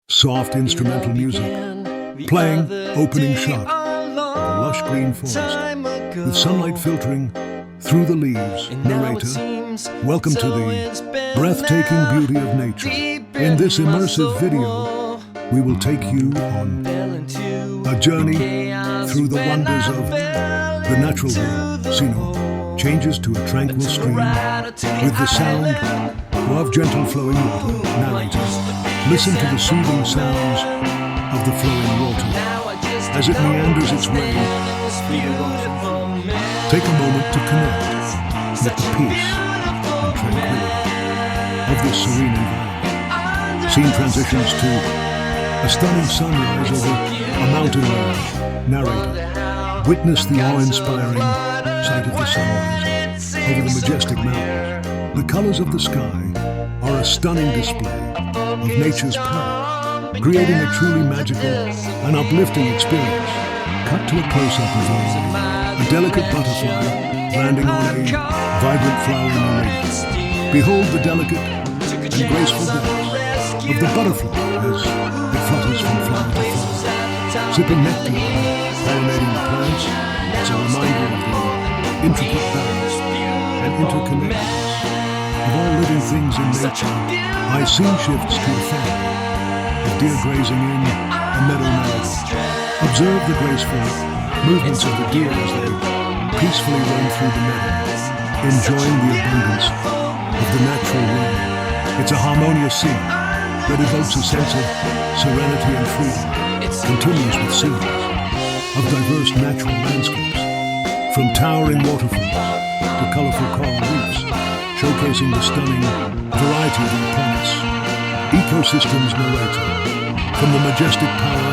Soft instrumental music, playing opening shot of a lush green forest, with sunlight filtering through the leaves. Narrator, welcome to the breathtaking beauty of nature. In this immersive video, we will take you on a journey through the wonders of the natural world. Sino changes to a tranquil stream with the sound of gentle flowing water. Narrator, listen to the soothing sounds of the flowing water as it meanders its way through the rock. Take a moment to connect with the peace and tranquility of this serene environment. Scene transitions to a stunning sunrise over a mountain range. Narrator, witness the awe-inspiring sight of the sunrise over the majestic mountains. The colors of the sky are a stunning display of nature's power, creating a truly magical and uplifting experience. Cut to a close-up of a delicate butterfly landing on a vibrant flower in the leaf. Behold the delicate and graceful dance of the butterfly as it flutters from flower to flower, sipping nectar and pollinating the plants as a reminder of the intricate balance and interconnectedness of all living things in nature. My scene shifts to a family of deer grazing in a meadow narrow. Observe the graceful movements of the deer as they peacefully roam through the meadow, enjoying the abundance of the natural world. It's a harmonious scene that evokes a sense of serenity and freedom, continuous with scenes of diverse natural landscapes, from towering waterfalls to colorful coral reefs, showcasing the stunning variety of our planet's ecosystems. Narrator, from the majestic power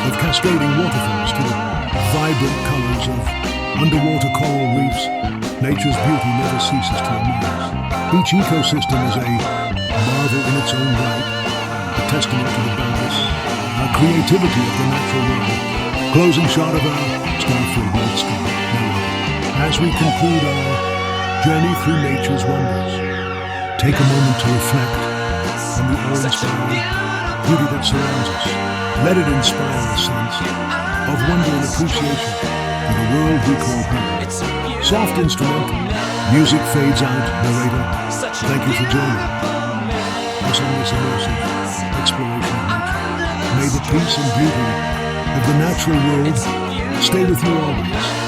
of cascading waterfalls to the vibrant colors of underwater coral reefs, nature's beauty never ceases to amaze. Each ecosystem is a marvel in its own right, a testament to the balance, creativity of the natural world. Closing shot of our star-filled night sky. Now, as we conclude our journey through nature's wonders, take a moment to reflect on the awe-inspiring beauty that surrounds us. Let it inspire a sense of wonder and appreciation for the world we call home. Soft instrumental music fades out. Narrator, thank you for joining us on this immersive exploration of nature. May the peace and beauty of the natural world stay with you always.